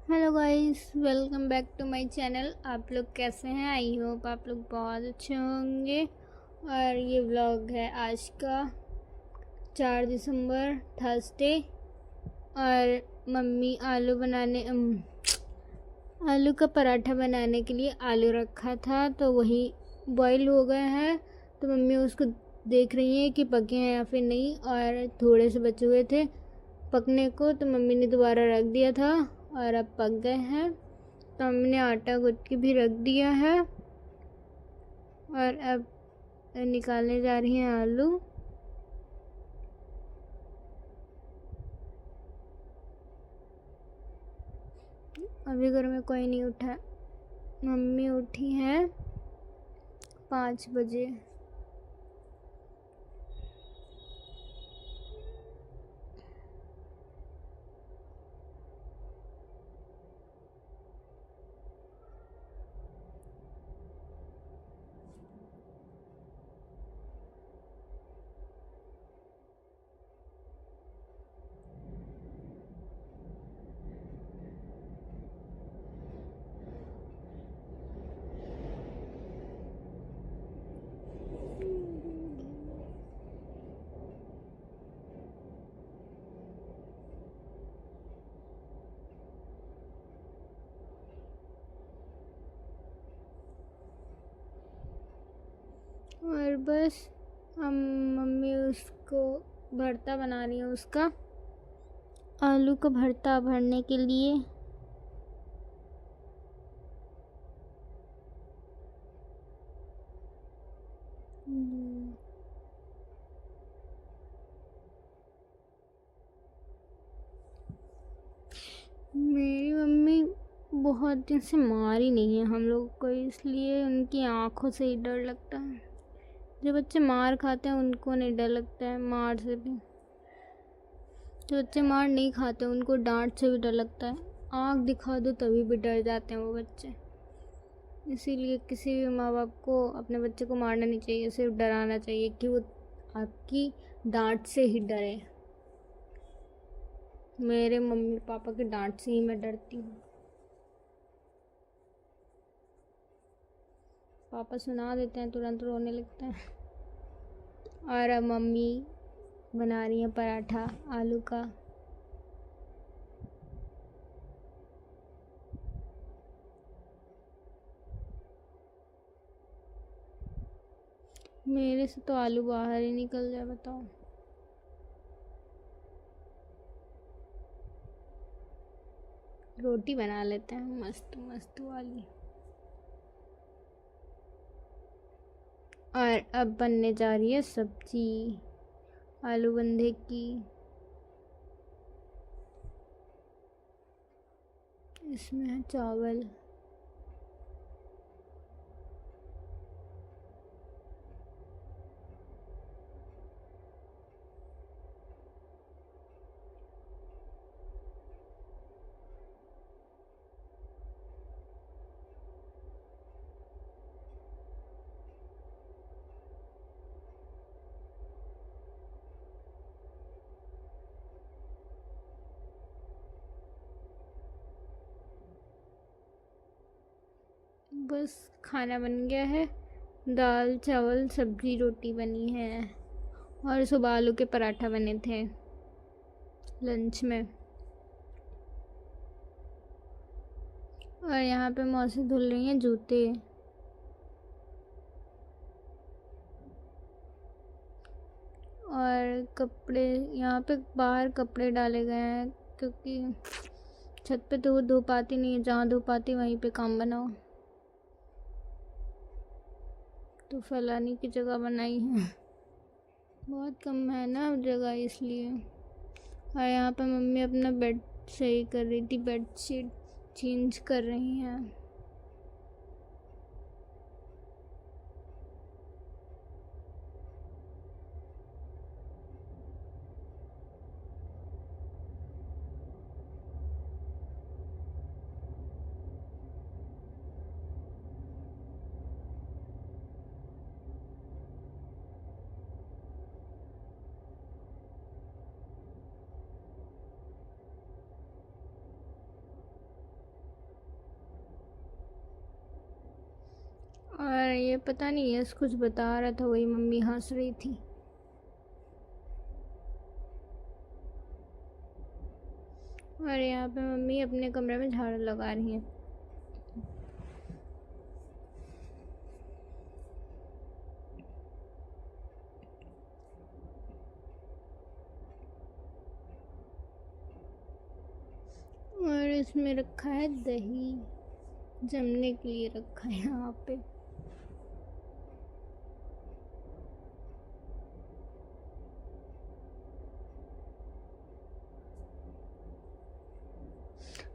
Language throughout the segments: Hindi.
Hello guys, welcome back to my channel. आप लोग कैसे हैं? आई होप आप लोग बहुत अच्छे होंगे। और ये व्लॉग है आज का 4 दिसंबर थर्सडे। और मम्मी आलू का पराठा बनाने के लिए आलू रखा था, तो वही बॉईल हो गए हैं। तो मम्मी उसको देख रही हैं कि पके हैं या फिर नहीं, और थोड़े से बचे हुए थे पकने को, तो मम्मी ने दोबारा रख दिया था और अब पक गए हैं। तो मम्मी ने आटा गूंथ के भी रख दिया है और अब निकालने जा रही हैं आलू। अभी घर में कोई नहीं उठा। मम्मी उठी हैं 5 बजे। और बस हम मम्मी उसको भरता बना रही है, उसका आलू का भरता भरने के लिए। मेरी मम्मी बहुत दिन से मारी नहीं है हम लोग को, इसलिए उनकी आंखों से ही डर लगता है। जो बच्चे मार खाते हैं उनको नहीं डर लगता है मार से भी। जो बच्चे मार नहीं खाते उनको डांट से भी डर लगता है। आँख दिखा दो तभी भी डर जाते हैं वो बच्चे। इसीलिए किसी भी माँ बाप को अपने बच्चे को मारना नहीं चाहिए, सिर्फ डराना चाहिए कि वो आपकी डांट से ही डरे। मेरे मम्मी पापा की डांट से ही मैं डरती हूँ। पापा सुना देते हैं तुरंत रोने लगते हैं। और अब मम्मी बना रही है पराठा आलू का। मेरे से तो आलू बाहर ही निकल जाए, बताओ। रोटी बना लेते हैं मस्त मस्त वाली। और अब बनने जा रही है सब्जी आलू बंधे की। इसमें है चावल। बस खाना बन गया है। दाल चावल सब्जी रोटी बनी है। और सुबह आलू के पराठा बने थे लंच में। और यहाँ पे मौसी धुल रही हैं जूते। और कपड़े यहाँ पे बाहर कपड़े डाले गए हैं, क्योंकि छत पे तो वो धो पाती नहीं है, जहाँ धो पाती वहीं पे काम बनाओ। तो फैलाने की जगह बनाई है। बहुत कम है ना जगह, इसलिए। और यहाँ पे मम्मी अपना बेड सही कर रही थी, बेडशीट चेंज कर रही हैं। पता नहीं, यस कुछ बता रहा था, वही मम्मी हंस रही थी। और यहाँ पे मम्मी अपने कमरे में झाड़ू लगा रही है। और इसमें रखा है दही, जमने के लिए रखा है यहाँ पे।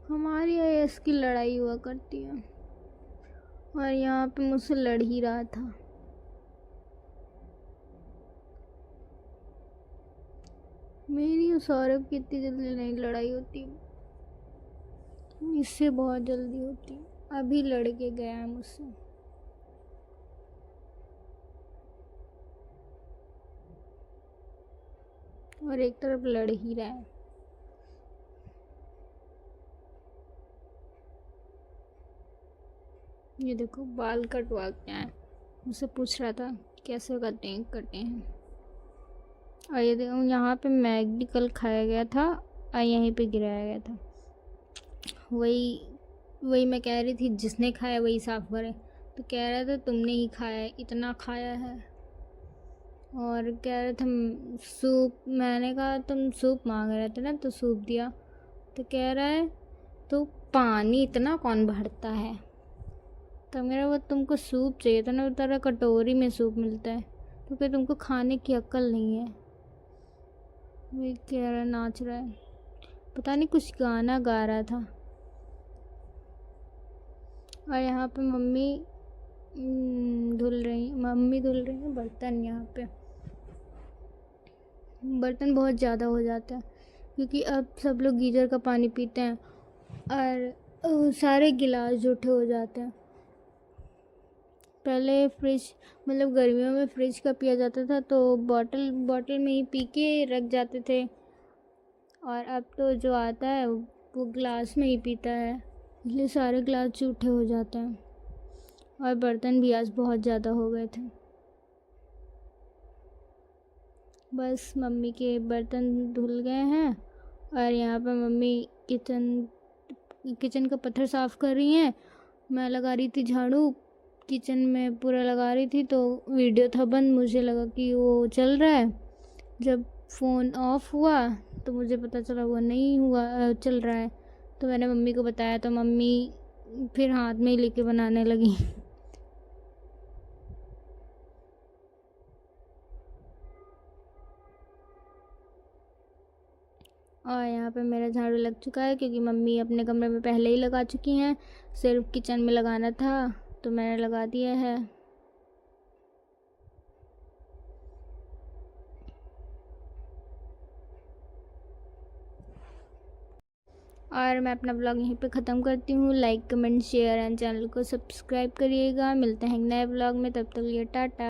हमारी आईएएस की लड़ाई हुआ करती है और यहाँ पे मुझसे लड़ ही रहा था। मेरी और सौरभ की इतनी जल्दी नहीं लड़ाई होती, इससे बहुत जल्दी होती। अभी लड़ के गया है मुझसे। और एक तरफ लड़ ही रहा है। ये देखो बाल कटवा के आए, मुझसे पूछ रहा था कैसे कटे हैं। और ये देखो यहाँ पे मैगी कल खाया गया था और यहीं पे गिराया गया था। वही मैं कह रही थी, जिसने खाया वही साफ करे। तो कह रहा था तुमने ही खाया है, इतना खाया है। और कह रहे थे सूप, मैंने कहा तुम सूप मांग रहे थे ना तो सूप दिया। तो कह रहा है तो पानी इतना कौन भरता है। तो मेरा वो तुमको सूप चाहिए था ना, तेरा कटोरी में सूप मिलता है, तो क्या तुमको खाने की अक्ल नहीं है। वही कह रहा, नाच रहा है, पता नहीं कुछ गाना गा रहा था। और यहाँ पे मम्मी धुल रही है बर्तन। यहाँ पे बर्तन बहुत ज़्यादा हो जाता है क्योंकि अब सब लोग गीज़र का पानी पीते हैं और सारे गिलास जूठे हो जाते हैं। पहले फ्रिज, मतलब गर्मियों में फ्रिज का पिया जाता था तो बॉटल में ही पी के रख जाते थे, और अब तो जो आता है वो ग्लास में ही पीता है, इसलिए सारे ग्लास जूठे हो जाते हैं। और बर्तन भी आज बहुत ज़्यादा हो गए थे। बस मम्मी के बर्तन धुल गए हैं और यहाँ पे मम्मी किचन का पत्थर साफ़ कर रही हैं। मैं लगा रही थी झाड़ू, किचन में पूरा लगा रही थी तो वीडियो था बंद, मुझे लगा कि वो चल रहा है। जब फ़ोन ऑफ हुआ तो मुझे पता चला वो नहीं हुआ, चल रहा है। तो मैंने मम्मी को बताया तो मम्मी फिर हाथ में ही लेके बनाने लगी। और यहाँ पे मेरा झाड़ू लग चुका है क्योंकि मम्मी अपने कमरे में पहले ही लगा चुकी हैं, सिर्फ किचन में लगाना था तो मैंने लगा दिया है। और मैं अपना ब्लॉग यहीं पे ख़त्म करती हूँ। Like comment share and channel को सब्सक्राइब करिएगा। मिलते हैं नए ब्लॉग में, तब तक लिए टाटा।